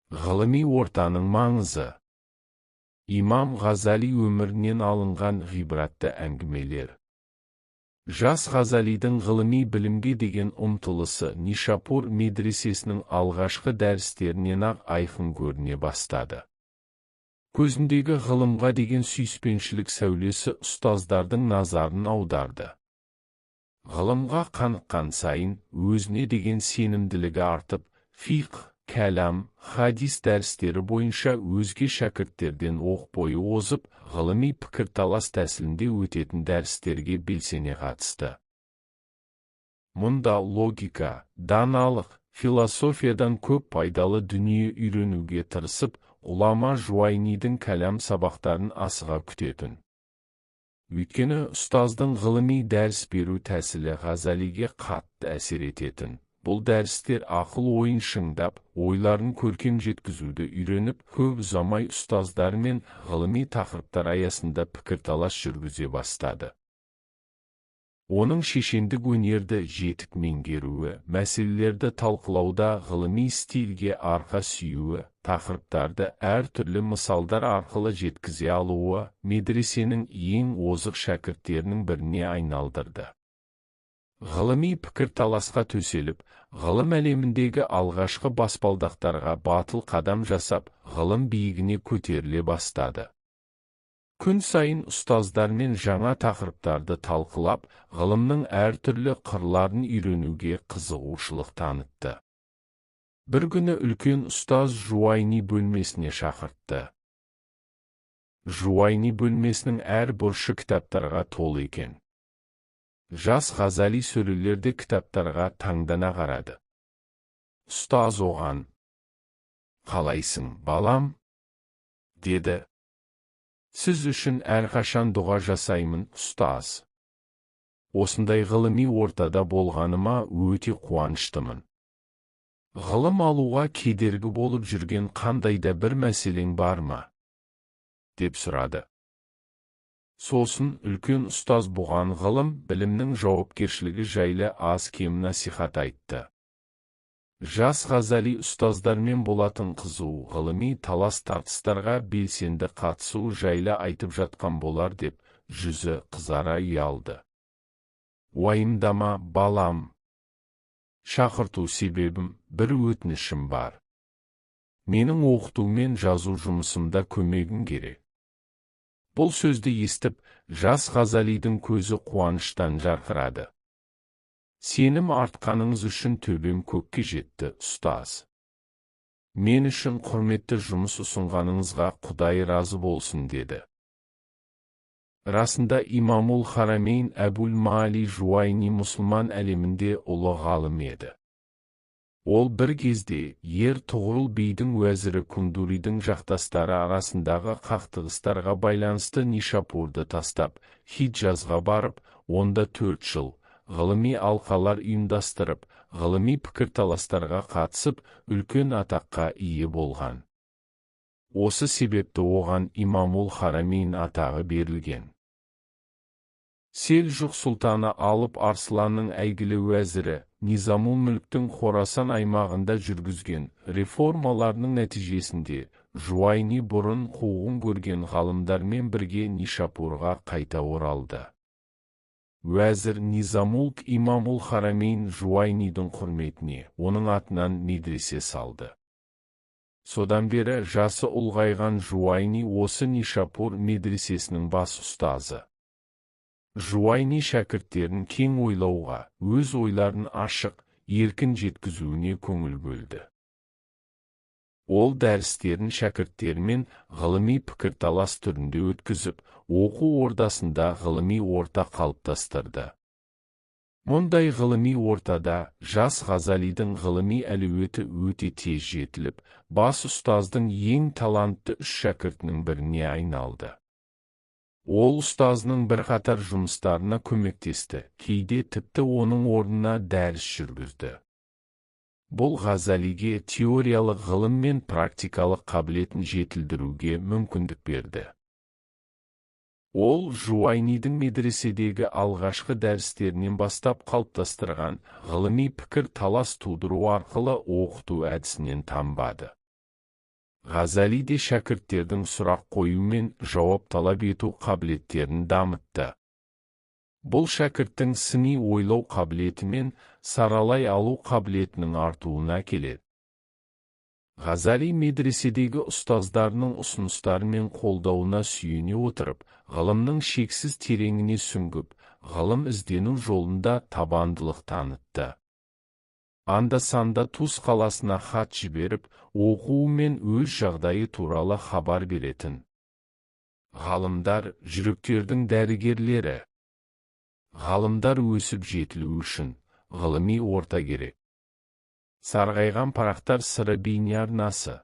Ғылыми ортаның маңызы. Имам Ғазали өмірінен алынған ғибратты әңгімелер. Жас Ғазалидің ғылыми білімге деген ұмтылысы Нишапур медресесінің алғашқы дәрістерінен-ақ айқын көріне бастады. Көзіндегі ғылымға деген сүйіспеншілік сәулесі ұстаздардың назарын аударды. Ғылымға қаныққан сайын өзіне деген сенімділігі артып, фиқх, кәлам, хадис дәрістері бойынша өзге шәкірттерден оқ бойы озып, ғылыми пікірталас тәсілінде өтетін дәрістерге белсене қатысты. Мұнда логика, даналық, философиядан көп пайдалы дүние үйренуге тырысып, ғұлама Жуайнидің кәлам сабақтарын асыға күтетін. Өйткені ұстаздың ғылыми дәріс беру тәсілі Ғазалиге қатты әсер ететін. Бұл дәрістер ақыл ойын шыңдап, ойларын көркем жеткізуді үйреніп, көп ұзамай ұстаздармен ғылыми тақырыптар аясында пікірталас жүргізе бастады. Оның шешендік өнерді жетік меңгеруі, мәселелерді талқылауда ғылыми стильге арқа сүйуі, тақырыптарды әртүрлі мысалдар арқылы жеткізе алуы медресенің ең озық шәкірттерінің біріне айналдырды. Ғылыми пікірталасқа төселіп, ғылым әлеміндегі алғашқы баспалдақтарға батыл қадам жасап, ғылым биігіне көтеріле бастады. Күн сайын ұстаздармен жаңа тақырыптарды талқылап, ғылымның әртүрлі қырларын үйренуге қызығушылық танытты. Бір күні үлкен ұстаз Жуайни бөлмесіне шақыртты. Жуайни бөлмесінің әр бұрышы кітаптарға толы екен. Жас Ғазали сөрелерде кітаптарға таңдана қарады. Ұстаз оған: «Қалайсың, балам?» деді. «Сіз үшін әрқашан дұға жасаймын, ұстаз. Осындай ғылыми ортада болғаныма өте қуаныштымын. Ғылым алуға кедергі болып жүрген қандай да бір мәселең бар ма?» деп сұрады. Сосын үлкен ұстаз бұған ғылым, білімнің жауапкершілігі жайлы аз-кем насихат айтты. Жас Ғазали ұстаздармен болатын қызу ғылыми талас-тартыстарға белсенді қатысу жайлы айтып жатқан болар деп, жүзі қызара ұялды. «Уайымдама, балам. Шақырту себебім, бір өтінішім бар. Менің оқыту мен жазу жұмысымда көмегің керек». Бұл сөзді естіп, жас Ғазалидің көзі қуаныштан жарқырады. «Сенім артқаныңыз үшін төбем көкке жетті, ұстаз. Мен үшін құрметті жұмыс ұсынғаныңызға Құдай разы болсын», деді. Расында Имамул Харамейн Әбул-Маали Жуайни мұсылман әлемінде ұлы ғалым еді. Ол бір кезде Ер-Тұғырыл бидің уәзірі Кундуридің жақтастары арасындағы қақтығыстарға байланысты Нишапурды тастап, Хиджазға барып, онда 4 жыл ғылыми алқалар ұйымдастырып, ғылыми пікірталастарға қатысып, үлкен атаққа ие болған. Осы себепті оған Имамул Харамейн атағы берілген. Селжұқ сұлтаны Алып Арсланның әйгілі уәзірі Низамул Мүлктің Хорасан аймағында жүргізген реформаларының нәтижесінде Жуайни бұрын қуғын көрген ғалымдармен бірге Нишапурға қайта оралды. Уәзір Низамулк Имамул Харамейн Жуайнидің құрметіне оның атынан медресе салды. Содан бері жасы ұлғайған Жуайни осы Нишапур медресесінің бас ұстазы. Жуайни шәкірттерін кең ойлауға, өз ойларын ашық, еркін жеткізуіне көңіл бөлді. Ол дәрістерін шәкірттермен ғылыми пікірталас түрінде өткізіп, оқу ордасында ғылыми орта қалыптастырды. Мұндай ғылыми ортада жас Ғазалидің ғылыми әлеуеті өте тез жетіліп, бас ұстаздың ең талантты 3 шәкіртінің біріне айналды. Ол ұстазының бірқатар жұмыстарына көмектесті, кейде тіпті оның орнына дәріс жүргізді. Бұл Ғазалиге теориялық ғылым мен практикалық қабілетін жетілдіруге мүмкіндік берді. Ол Жуайнидің медреседегі алғашқы дәрістерінен бастап қалыптастырған ғылыми пікір талас тудыру арқылы оқыту әдісінен танбады. Ғазали де шәкірттердің сұрақ қою мен жауап талап ету қабілеттерін дамытты. Бұл шәкірттің сыни ойлау қабілеті мен саралай алу қабілетінің артуына келеді. Ғазали медреседегі ұстаздарының ұсыныстары мен қолдауына сүйене отырып, ғылымның шексіз тереңіне сүңгіп, ғылым іздену жолында табандылық танытты. Анда-санда Туз қаласына хат жіберіп, оқуы мен өз жағдайы туралы хабар беретін. Ғалымдар жүректердің дәрігерлері. Ғалымдар өсіп жетілу үшін ғылыми орта керек. Сарғайған парақтар сыры бейне арнасы.